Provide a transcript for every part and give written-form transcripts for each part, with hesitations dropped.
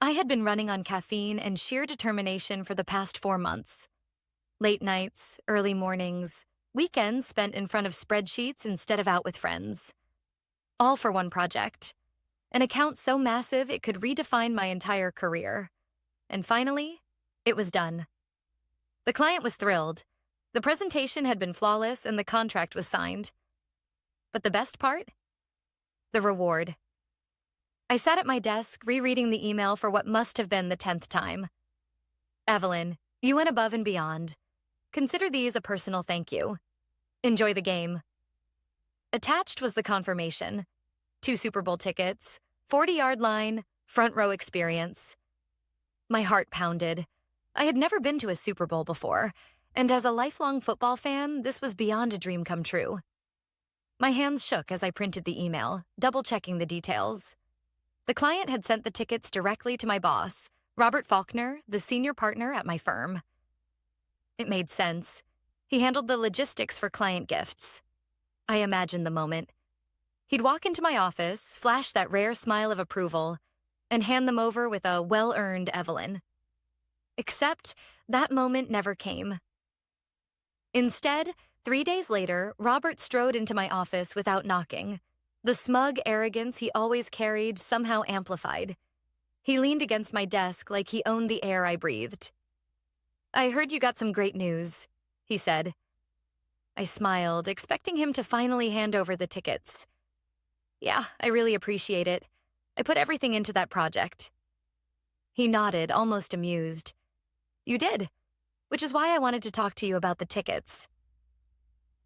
I had been running on caffeine and sheer determination for the past 4 months. Late nights, early mornings, weekends spent in front of spreadsheets instead of out with friends. All for one project. An account so massive it could redefine my entire career. And finally, it was done. The client was thrilled. The presentation had been flawless and the contract was signed. But the best part? The reward. I sat at my desk, rereading the email for what must have been the 10th time. Evelyn, you went above and beyond. Consider these a personal thank you. Enjoy the game. Attached was the confirmation. 2 Super Bowl tickets, 40-yard line, front row experience. My heart pounded. I had never been to a Super Bowl before, and as a lifelong football fan, this was beyond a dream come true. My hands shook as I printed the email, double-checking the details. The client had sent the tickets directly to my boss, Robert Faulkner, the senior partner at my firm. It made sense. He handled the logistics for client gifts. I imagined the moment. He'd walk into my office, flash that rare smile of approval, and hand them over with a well-earned Evelyn. Except that moment never came. Instead, 3 days later, Robert strode into my office without knocking. The smug arrogance he always carried somehow amplified. He leaned against my desk like he owned the air I breathed. "I heard you got some great news," he said. I smiled, expecting him to finally hand over the tickets. "Yeah, I really appreciate it. I put everything into that project." He nodded, almost amused. "You did, which is why I wanted to talk to you about the tickets."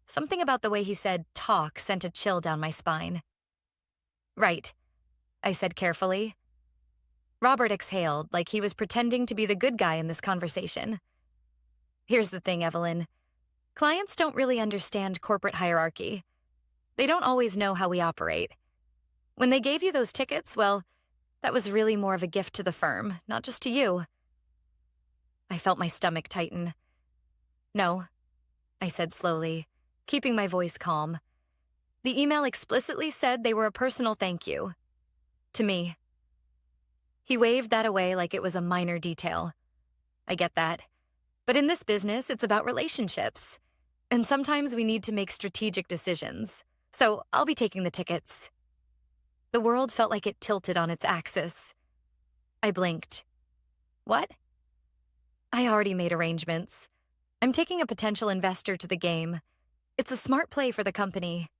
Something about the way he said talk sent a chill down my spine. "Right," I said carefully. Robert exhaled, like he was pretending to be the good guy in this conversation. "Here's the thing, Evelyn. Clients don't really understand corporate hierarchy. They don't always know how we operate. When they gave you those tickets, well, that was really more of a gift to the firm, not just to you." I felt my stomach tighten. "No," I said slowly, keeping my voice calm. "The email explicitly said they were a personal thank you. To me." He waved that away like it was a minor detail. "I get that. But in this business, it's about relationships. And sometimes we need to make strategic decisions. So I'll be taking the tickets." The world felt like it tilted on its axis. I blinked. "What?" "I already made arrangements. I'm taking a potential investor to the game. It's a smart play for the company."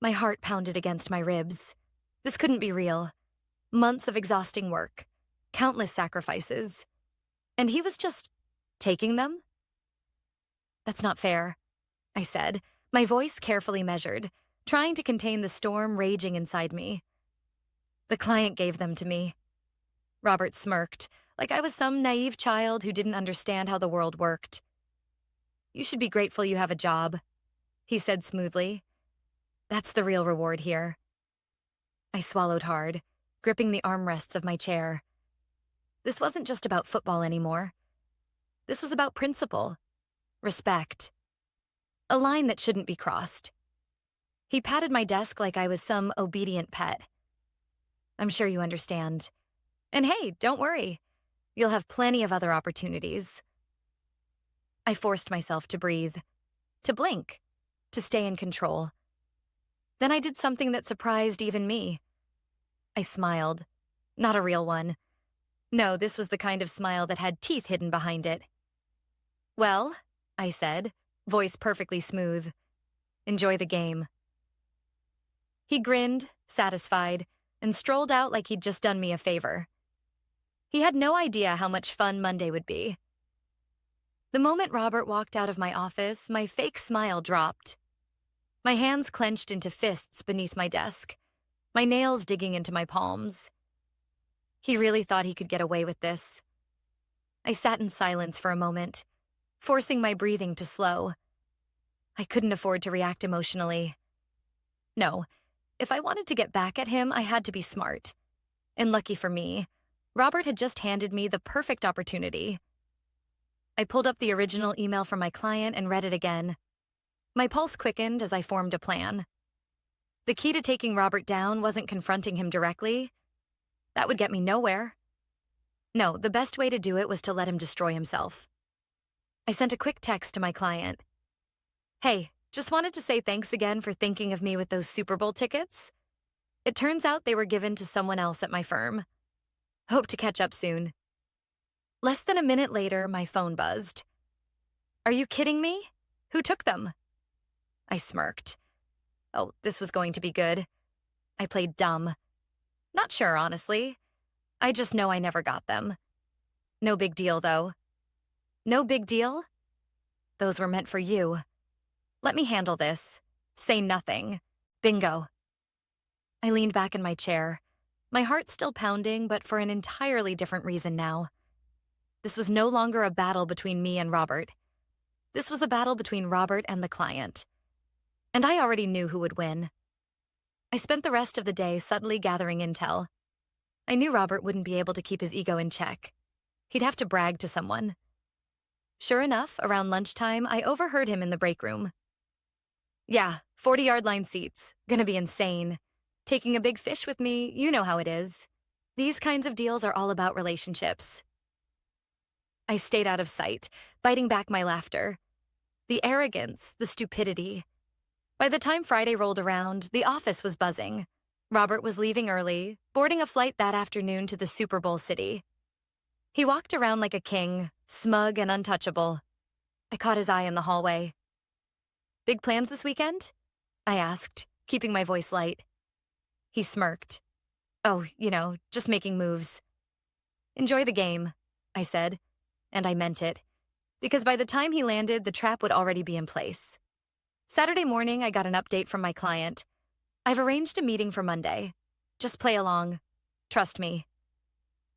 My heart pounded against my ribs. This couldn't be real. Months of exhausting work, countless sacrifices. And he was just taking them? "That's not fair," I said, my voice carefully measured, trying to contain the storm raging inside me. "The client gave them to me." Robert smirked, like I was some naive child who didn't understand how the world worked. "You should be grateful you have a job," he said smoothly. "That's the real reward here." I swallowed hard, gripping the armrests of my chair. This wasn't just about football anymore. This was about principle, respect, a line that shouldn't be crossed. He patted my desk like I was some obedient pet. "I'm sure you understand. And hey, don't worry. You'll have plenty of other opportunities." I forced myself to breathe, to blink, to stay in control. Then I did something that surprised even me. I smiled. Not a real one. No, this was the kind of smile that had teeth hidden behind it. "Well," I said, voice perfectly smooth, "enjoy the game." He grinned, satisfied, and strolled out like he'd just done me a favor. He had no idea how much fun Monday would be. The moment Robert walked out of my office, my fake smile dropped. My hands clenched into fists beneath my desk, my nails digging into my palms. He really thought he could get away with this. I sat in silence for a moment, forcing my breathing to slow. I couldn't afford to react emotionally. No, if I wanted to get back at him, I had to be smart. And lucky for me, Robert had just handed me the perfect opportunity. I pulled up the original email from my client and read it again. My pulse quickened as I formed a plan. The key to taking Robert down wasn't confronting him directly. That would get me nowhere. No, the best way to do it was to let him destroy himself. I sent a quick text to my client. Hey, just wanted to say thanks again for thinking of me with those Super Bowl tickets. It turns out they were given to someone else at my firm. Hope to catch up soon. Less than a minute later, my phone buzzed. Are you kidding me? Who took them? I smirked. Oh, this was going to be good. I played dumb. Not sure, honestly. I just know I never got them. No big deal, though. No big deal? Those were meant for you. Let me handle this. Say nothing. Bingo. I leaned back in my chair, my heart still pounding, but for an entirely different reason now. This was no longer a battle between me and Robert. This was a battle between Robert and the client. And I already knew who would win. I spent the rest of the day subtly gathering intel. I knew Robert wouldn't be able to keep his ego in check. He'd have to brag to someone. Sure enough, around lunchtime, I overheard him in the break room. Yeah, 40-yard line seats. Gonna be insane. Taking a big fish with me, you know how it is. These kinds of deals are all about relationships. I stayed out of sight, biting back my laughter. The arrogance, the stupidity. By the time Friday rolled around, the office was buzzing. Robert was leaving early, boarding a flight that afternoon to the Super Bowl city. He walked around like a king, smug and untouchable. I caught his eye in the hallway. Big plans this weekend? I asked, keeping my voice light. He smirked. Oh, just making moves. Enjoy the game, I said, and I meant it, because by the time he landed, the trap would already be in place. Saturday morning, I got an update from my client. I've arranged a meeting for Monday. Just play along. Trust me.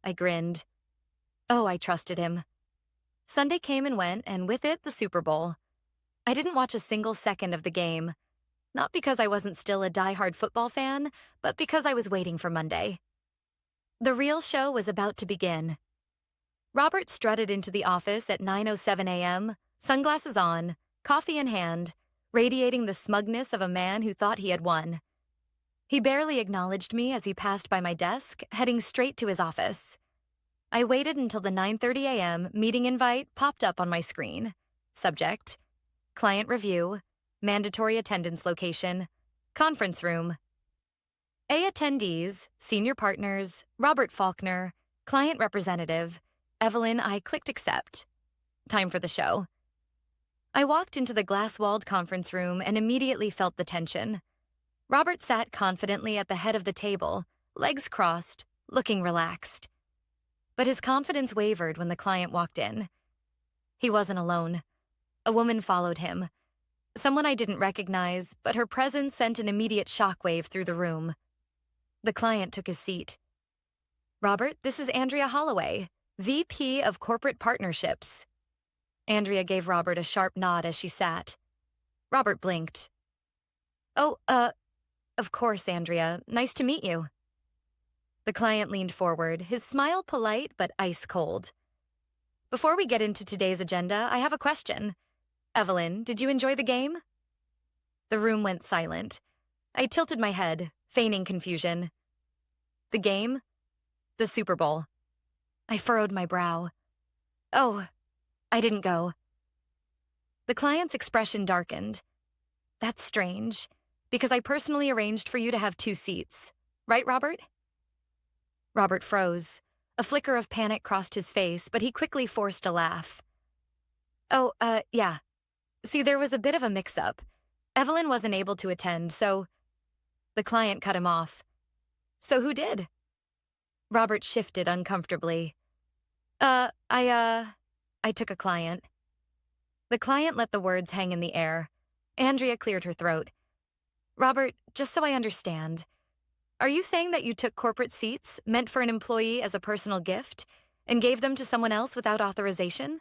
I grinned. Oh, I trusted him. Sunday came and went, and with it, the Super Bowl. I didn't watch a single second of the game. Not because I wasn't still a diehard football fan, but because I was waiting for Monday. The real show was about to begin. Robert strutted into the office at 9:07 a.m., sunglasses on, coffee in hand, radiating the smugness of a man who thought he had won. He barely acknowledged me as he passed by my desk, heading straight to his office. I waited until the 9:30 a.m. meeting invite popped up on my screen. Subject: Client review, mandatory attendance location, conference room. A attendees, senior partners, Robert Faulkner, client representative, Evelyn. I clicked accept. Time for the show. I walked into the glass-walled conference room and immediately felt the tension. Robert sat confidently at the head of the table, legs crossed, looking relaxed. But his confidence wavered when the client walked in. He wasn't alone. A woman followed him. Someone I didn't recognize, but her presence sent an immediate shockwave through the room. The client took his seat. Robert, this is Andrea Holloway, VP of Corporate Partnerships. Andrea gave Robert a sharp nod as she sat. Robert blinked. Oh, of course, Andrea. Nice to meet you. The client leaned forward, his smile polite but ice cold. Before we get into today's agenda, I have a question. Evelyn, did you enjoy the game? The room went silent. I tilted my head, feigning confusion. The game? The Super Bowl. I furrowed my brow. Oh, I didn't go. The client's expression darkened. That's strange, because I personally arranged for you to have 2 seats. Right, Robert? Robert froze. A flicker of panic crossed his face, but he quickly forced a laugh. Oh, yeah. See, there was a bit of a mix-up. Evelyn wasn't able to attend, so... The client cut him off. So who did? Robert shifted uncomfortably. I took a client. The client let the words hang in the air. Andrea cleared her throat. Robert, just so I understand, are you saying that you took corporate seats meant for an employee as a personal gift and gave them to someone else without authorization?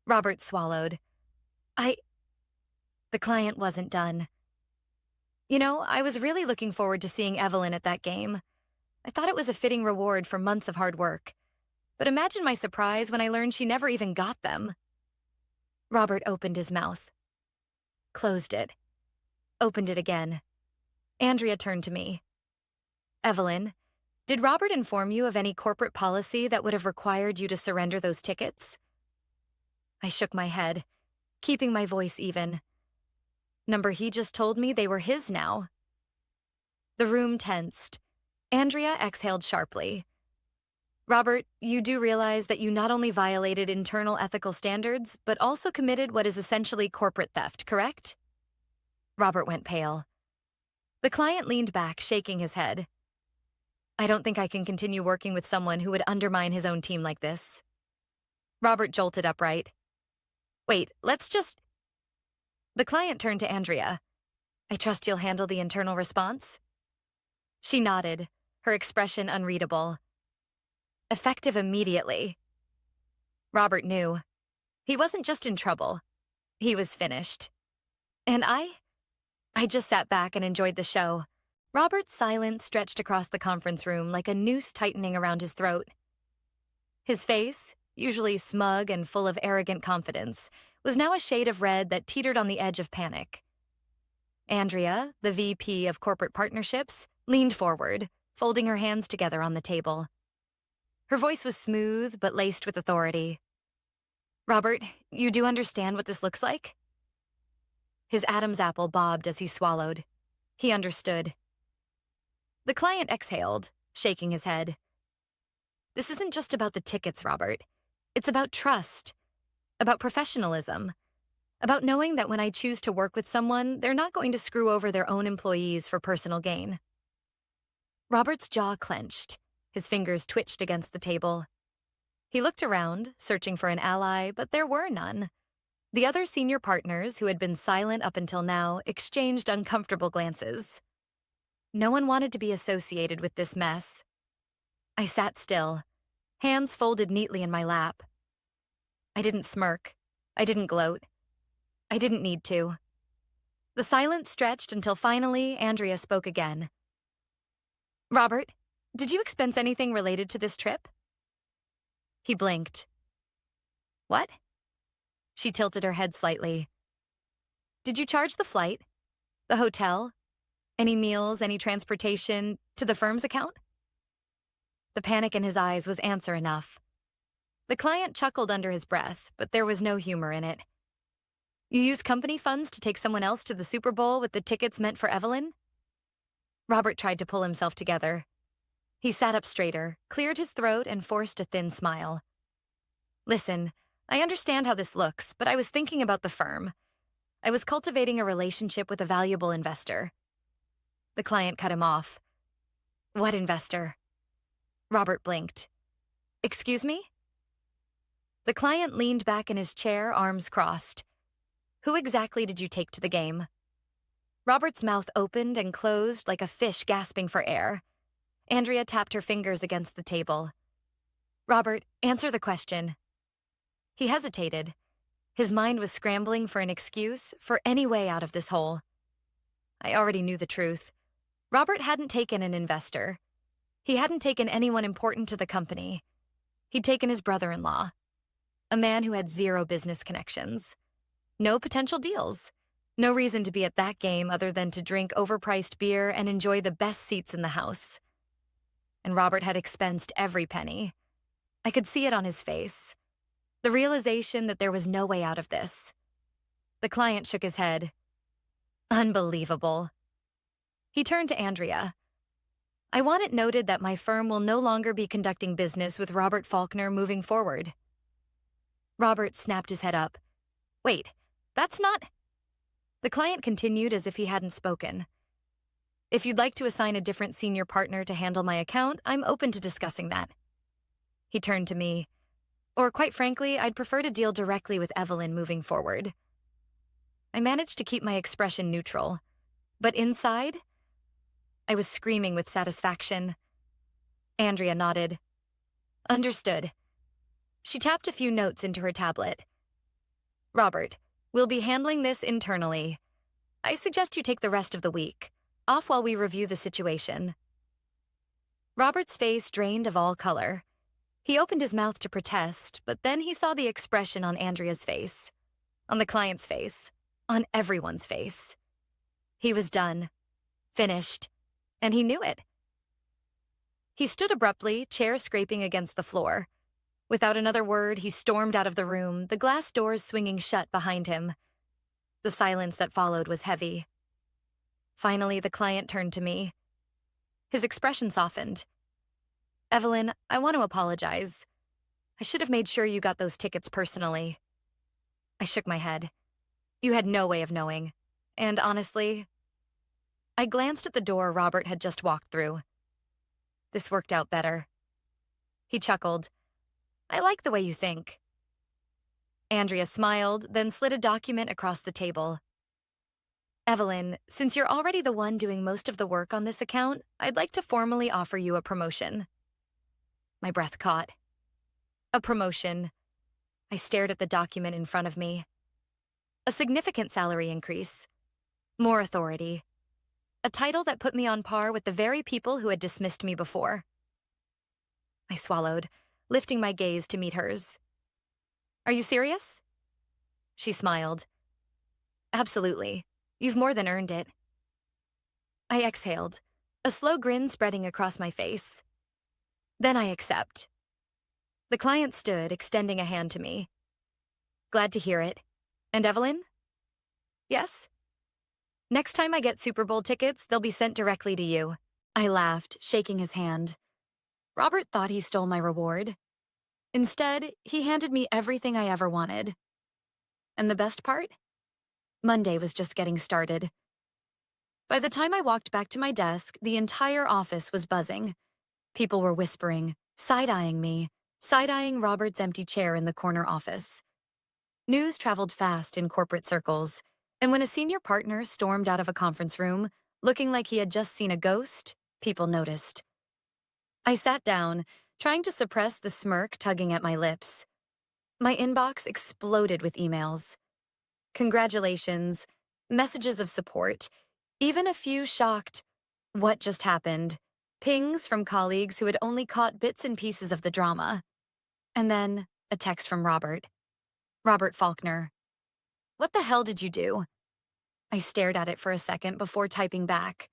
Robert swallowed. The client wasn't done. I was really looking forward to seeing Evelyn at that game. I thought it was a fitting reward for months of hard work. But imagine my surprise when I learned she never even got them. Robert opened his mouth. Closed it. Opened it again. Andrea turned to me. Evelyn, Did Robert inform you of any corporate policy that would have required you to surrender those tickets? I shook my head, keeping my voice even. Number he just told me they were his now. The room tensed. Andrea exhaled sharply. Robert, you do realize that you not only violated internal ethical standards, but also committed what is essentially corporate theft, correct? Robert went pale. The client leaned back, shaking his head. I don't think I can continue working with someone who would undermine his own team like this. Robert jolted upright. Wait, let's just... The client turned to Andrea. I trust you'll handle the internal response? She nodded, her expression unreadable. Effective immediately. Robert knew. He wasn't just in trouble. He was finished. And I just sat back and enjoyed the show. Robert's silence stretched across the conference room like a noose tightening around his throat. His face, usually smug and full of arrogant confidence, was now a shade of red that teetered on the edge of panic. Andrea, the VP of Corporate Partnerships, leaned forward, folding her hands together on the table. Her voice was smooth but laced with authority. Robert, you do understand what this looks like? His Adam's apple bobbed as he swallowed. He understood. The client exhaled, shaking his head. This isn't just about the tickets, Robert. It's about trust, about professionalism, about knowing that when I choose to work with someone, they're not going to screw over their own employees for personal gain. Robert's jaw clenched. His fingers twitched against the table. He looked around, searching for an ally, but there were none. The other senior partners, who had been silent up until now, exchanged uncomfortable glances. No one wanted to be associated with this mess. I sat still, hands folded neatly in my lap. I didn't smirk. I didn't gloat. I didn't need to. The silence stretched until finally Andrea spoke again. Robert, did you expense anything related to this trip? He blinked. What? She tilted her head slightly. Did you charge the flight, the hotel, any meals, any transportation, to the firm's account? The panic in his eyes was answer enough. The client chuckled under his breath, but there was no humor in it. You used company funds to take someone else to the Super Bowl with the tickets meant for Evelyn? Robert tried to pull himself together. He sat up straighter, cleared his throat, and forced a thin smile. Listen, I understand how this looks, but I was thinking about the firm. I was cultivating a relationship with a valuable investor. The client cut him off. What investor? Robert blinked. Excuse me? The client leaned back in his chair, arms crossed. Who exactly did you take to the game? Robert's mouth opened and closed like a fish gasping for air. Andrea tapped her fingers against the table. Robert, answer the question. He hesitated. His mind was scrambling for an excuse, for any way out of this hole. I already knew the truth. Robert hadn't taken an investor. He hadn't taken anyone important to the company. He'd taken his brother-in-law, a man who had zero business connections. No potential deals. No reason to be at that game other than to drink overpriced beer and enjoy the best seats in the house. And Robert had expensed every penny. I could see it on his face. The realization that there was no way out of this. The client shook his head. Unbelievable. He turned to Andrea. I want it noted that my firm will no longer be conducting business with Robert Faulkner moving forward. Robert snapped his head up. Wait, that's not... The client continued as if he hadn't spoken. If you'd like to assign a different senior partner to handle my account, I'm open to discussing that. He turned to me. Or quite frankly, I'd prefer to deal directly with Evelyn moving forward. I managed to keep my expression neutral. But inside, I was screaming with satisfaction. Andrea nodded. Understood. She tapped a few notes into her tablet. Robert, we'll be handling this internally. I suggest you take the rest of the week, off while we review the situation. Robert's face drained of all color. He opened his mouth to protest, but then he saw the expression on Andrea's face, on the client's face, on everyone's face. He was done, finished, and he knew it. He stood abruptly, chair scraping against the floor. Without another word, he stormed out of the room, the glass doors swinging shut behind him. The silence that followed was heavy. Finally, the client turned to me. His expression softened. "Evelyn, I want to apologize. I should have made sure you got those tickets personally." I shook my head. "You had no way of knowing. And honestly," I glanced at the door Robert had just walked through. "This worked out better." He chuckled. "I like the way you think." Andrea smiled, then slid a document across the table. "Evelyn, since you're already the one doing most of the work on this account, I'd like to formally offer you a promotion." My breath caught. A promotion. I stared at the document in front of me. A significant salary increase. More authority. A title that put me on par with the very people who had dismissed me before. I swallowed, lifting my gaze to meet hers. "Are you serious?" She smiled. "Absolutely. You've more than earned it." I exhaled, a slow grin spreading across my face. "Then I accept." The client stood, extending a hand to me. "Glad to hear it. And Evelyn?" "Yes?" "Next time I get Super Bowl tickets, they'll be sent directly to you." I laughed, shaking his hand. Robert thought he stole my reward. Instead, he handed me everything I ever wanted. And the best part? Monday was just getting started. By the time I walked back to my desk, the entire office was buzzing. People were whispering, side-eyeing me, side-eyeing Robert's empty chair in the corner office. News traveled fast in corporate circles, and when a senior partner stormed out of a conference room, looking like he had just seen a ghost, people noticed. I sat down, trying to suppress the smirk tugging at my lips. My inbox exploded with emails. Congratulations, messages of support, even a few shocked, "What just happened?" pings from colleagues who had only caught bits and pieces of the drama. And then a text from Robert. Robert Faulkner. "What the hell did you do?" I stared at it for a second before typing back.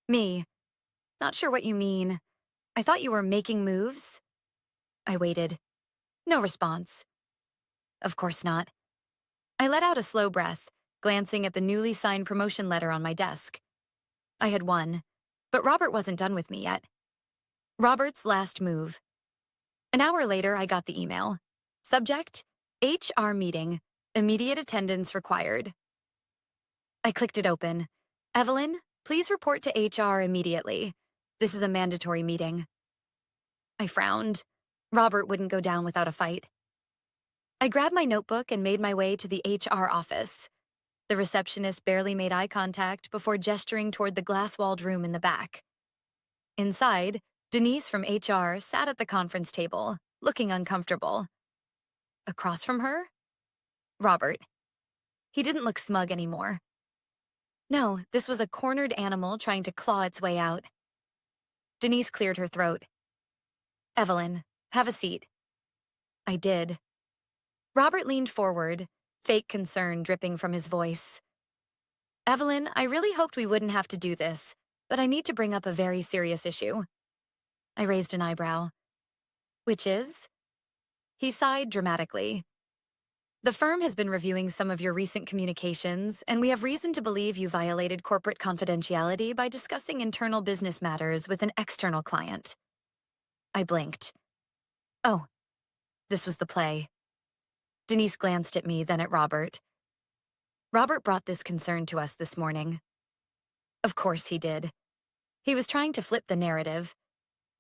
"Me. Not sure what you mean. I thought you were making moves." I waited. No response. Of course not. I let out a slow breath, glancing at the newly signed promotion letter on my desk. I had won, but Robert wasn't done with me yet. Robert's last move. An hour later, I got the email. Subject: HR meeting. Immediate attendance required. I clicked it open. "Evelyn, please report to HR immediately. This is a mandatory meeting." I frowned. Robert wouldn't go down without a fight. I grabbed my notebook and made my way to the HR office. The receptionist barely made eye contact before gesturing toward the glass-walled room in the back. Inside, Denise from HR sat at the conference table, looking uncomfortable. Across from her? Robert. He didn't look smug anymore. No, this was a cornered animal trying to claw its way out. Denise cleared her throat. "Evelyn, have a seat." I did. Robert leaned forward, fake concern dripping from his voice. "Evelyn, I really hoped we wouldn't have to do this, but I need to bring up a very serious issue." I raised an eyebrow. "Which is?" He sighed dramatically. "The firm has been reviewing some of your recent communications, and we have reason to believe you violated corporate confidentiality by discussing internal business matters with an external client." I blinked. Oh, this was the play. Denise glanced at me, then at Robert. "Robert brought this concern to us this morning." Of course he did. He was trying to flip the narrative,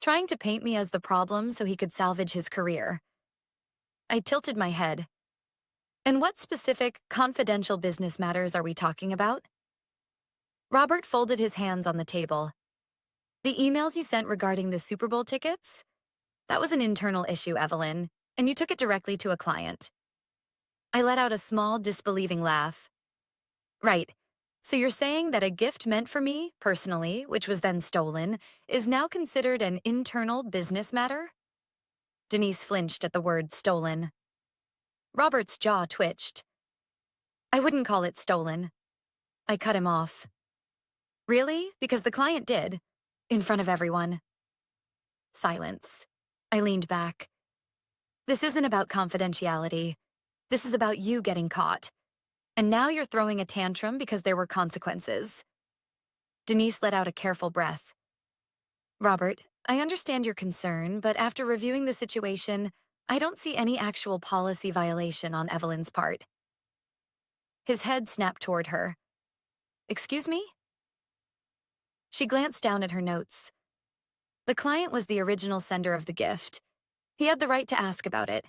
trying to paint me as the problem so he could salvage his career. I tilted my head. "And what specific, confidential business matters are we talking about?" Robert folded his hands on the table. "The emails you sent regarding the Super Bowl tickets? That was an internal issue, Evelyn, and you took it directly to a client." I let out a small, disbelieving laugh. "Right. So you're saying that a gift meant for me, personally, which was then stolen, is now considered an internal business matter?" Denise flinched at the word stolen. Robert's jaw twitched. "I wouldn't call it stolen." I cut him off. "Really? Because the client did. In front of everyone." Silence. I leaned back. This isn't about confidentiality. This is about you getting caught. And now you're throwing a tantrum because there were consequences. Denise let out a careful breath. Robert, I understand your concern, but after reviewing the situation, I don't see any actual policy violation on Evelyn's part. His head snapped toward her. Excuse me? She glanced down at her notes. The client was the original sender of the gift. He had the right to ask about it.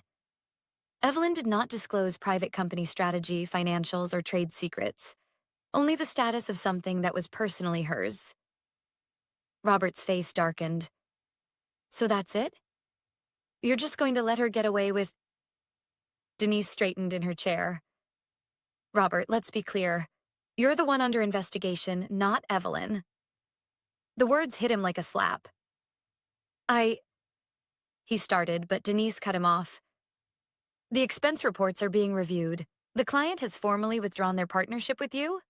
Evelyn did not disclose private company strategy, financials, or trade secrets, only the status of something that was personally hers. Robert's face darkened. So that's it? You're just going to let her get away with... Denise straightened in her chair. Robert, let's be clear. You're the one under investigation, not Evelyn. The words hit him like a slap. He started, but Denise cut him off. The expense reports are being reviewed. The client has formally withdrawn their partnership with you.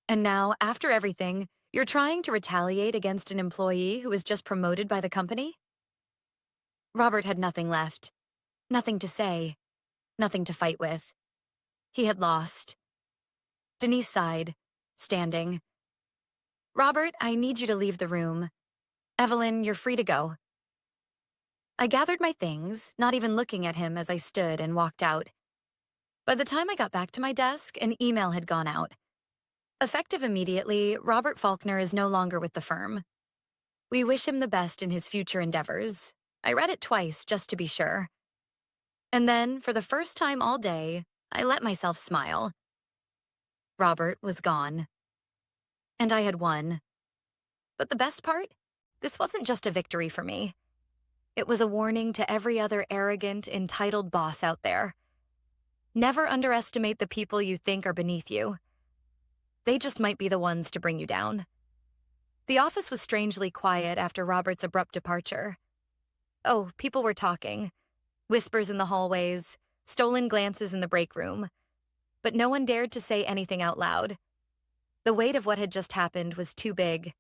And now, after everything, you're trying to retaliate against an employee who was just promoted by the company? Robert had nothing left. Nothing to say. Nothing to fight with. He had lost. Denise sighed, standing. Robert, I need you to leave the room. Evelyn, you're free to go. I gathered my things, not even looking at him as I stood and walked out. By the time I got back to my desk, an email had gone out. Effective immediately, Robert Faulkner is no longer with the firm. We wish him the best in his future endeavors. I read it twice just to be sure. And then, for the first time all day, I let myself smile. Robert was gone. And I had won. But the best part? This wasn't just a victory for me. It was a warning to every other arrogant, entitled boss out there. Never underestimate the people you think are beneath you. They just might be the ones to bring you down. The office was strangely quiet after Robert's abrupt departure. Oh, people were talking. Whispers in the hallways, stolen glances in the break room. But no one dared to say anything out loud. The weight of what had just happened was too big.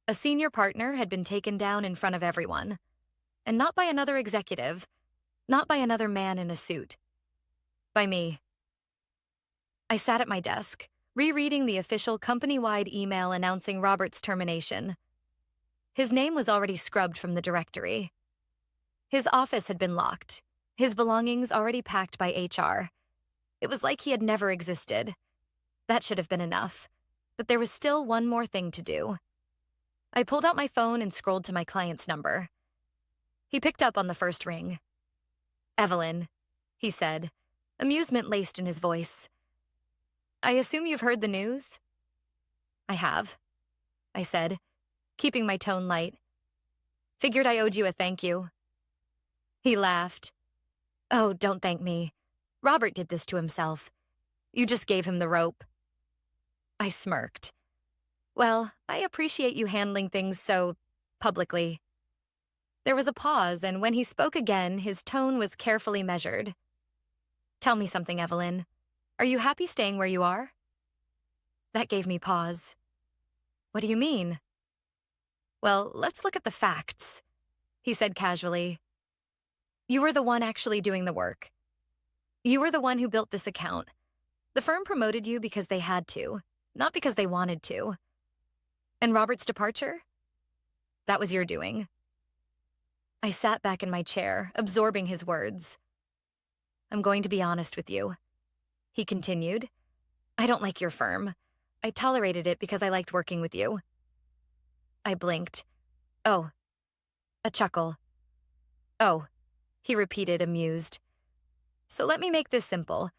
A senior partner had been taken down in front of everyone. And not by another executive, not by another man in a suit. By me. I sat at my desk, rereading the official company-wide email announcing Robert's termination. His name was already scrubbed from the directory. His office had been locked, his belongings already packed by HR. It was like he had never existed. That should have been enough, but there was still one more thing to do. I pulled out my phone and scrolled to my client's number. He picked up on the first ring. Evelyn, he said, amusement laced in his voice. I assume you've heard the news? I have, I said, keeping my tone light. Figured I owed you a thank you. He laughed. Oh, don't thank me. Robert did this to himself. You just gave him the rope. I smirked. Well, I appreciate you handling things so publicly. There was a pause, and when he spoke again, his tone was carefully measured. Tell me something, Evelyn. Are you happy staying where you are? That gave me pause. What do you mean? Well, let's look at the facts, he said casually. You were the one actually doing the work. You were the one who built this account. The firm promoted you because they had to, not because they wanted to. And Robert's departure? That was your doing. I sat back in my chair, absorbing his words. I'm going to be honest with you, he continued. I don't like your firm. I tolerated it because I liked working with you. I blinked. Oh. A chuckle. Oh, he repeated, amused. So let me make this simple.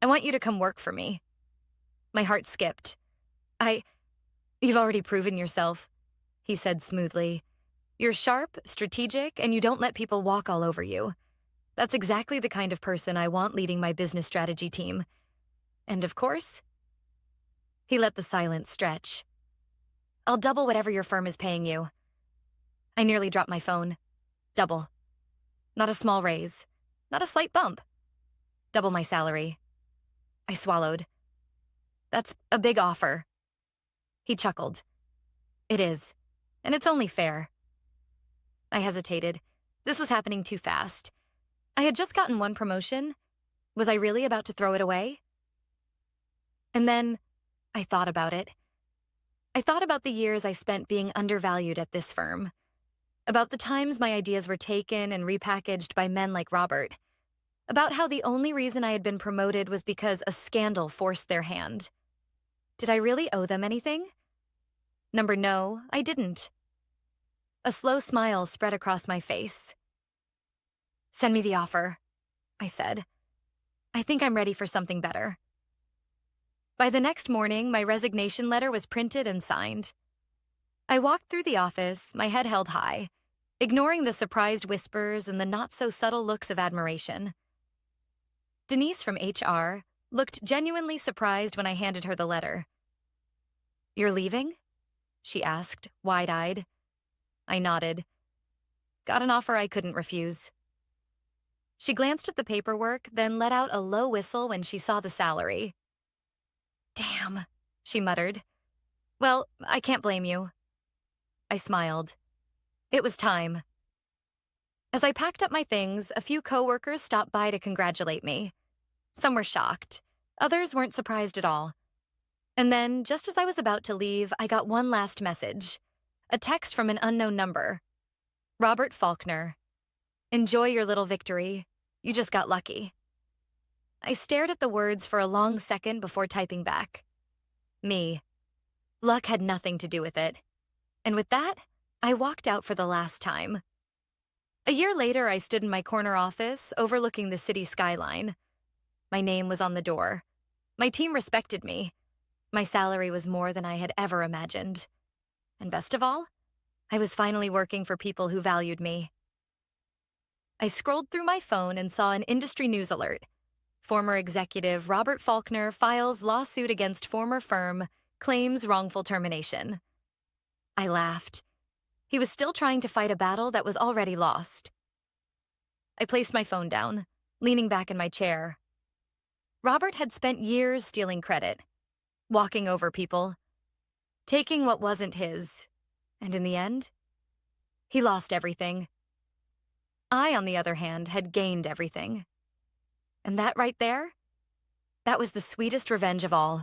I want you to come work for me. My heart skipped. You've already proven yourself, he said smoothly. You're sharp, strategic, and you don't let people walk all over you. That's exactly the kind of person I want leading my business strategy team. And of course, he let the silence stretch. I'll double whatever your firm is paying you. I nearly dropped my phone. Double. Not a small raise. Not a slight bump. Double my salary. I swallowed. That's a big offer. He chuckled. It is, and it's only fair. I hesitated. This was happening too fast. I had just gotten one promotion. Was I really about to throw it away? And then I thought about it. I thought about the years I spent being undervalued at this firm, about the times my ideas were taken and repackaged by men like Robert, about how the only reason I had been promoted was because a scandal forced their hand. Did I really owe them anything? No, I didn't. A slow smile spread across my face. Send me the offer, I said. I think I'm ready for something better. By the next morning, my resignation letter was printed and signed. I walked through the office, my head held high, ignoring the surprised whispers and the not-so-subtle looks of admiration. Denise from HR looked genuinely surprised when I handed her the letter. You're leaving? She asked, wide-eyed. I nodded. Got an offer I couldn't refuse. She glanced at the paperwork, then let out a low whistle when she saw the salary. Damn, she muttered. Well, I can't blame you. I smiled. It was time. As I packed up my things, a few coworkers stopped by to congratulate me. Some were shocked. Others weren't surprised at all. And then, just as I was about to leave, I got one last message. A text from an unknown number. Robert Faulkner. Enjoy your little victory. You just got lucky. I stared at the words for a long second before typing back. Me. Luck had nothing to do with it. And with that, I walked out for the last time. A year later, I stood in my corner office, overlooking the city skyline. My name was on the door. My team respected me. My salary was more than I had ever imagined. And best of all, I was finally working for people who valued me. I scrolled through my phone and saw an industry news alert. Former executive Robert Faulkner files lawsuit against former firm, claims wrongful termination. I laughed. He was still trying to fight a battle that was already lost. I placed my phone down, leaning back in my chair. Robert had spent years stealing credit, walking over people, taking what wasn't his, and in the end, he lost everything. I, on the other hand, had gained everything. And that right there, that was the sweetest revenge of all.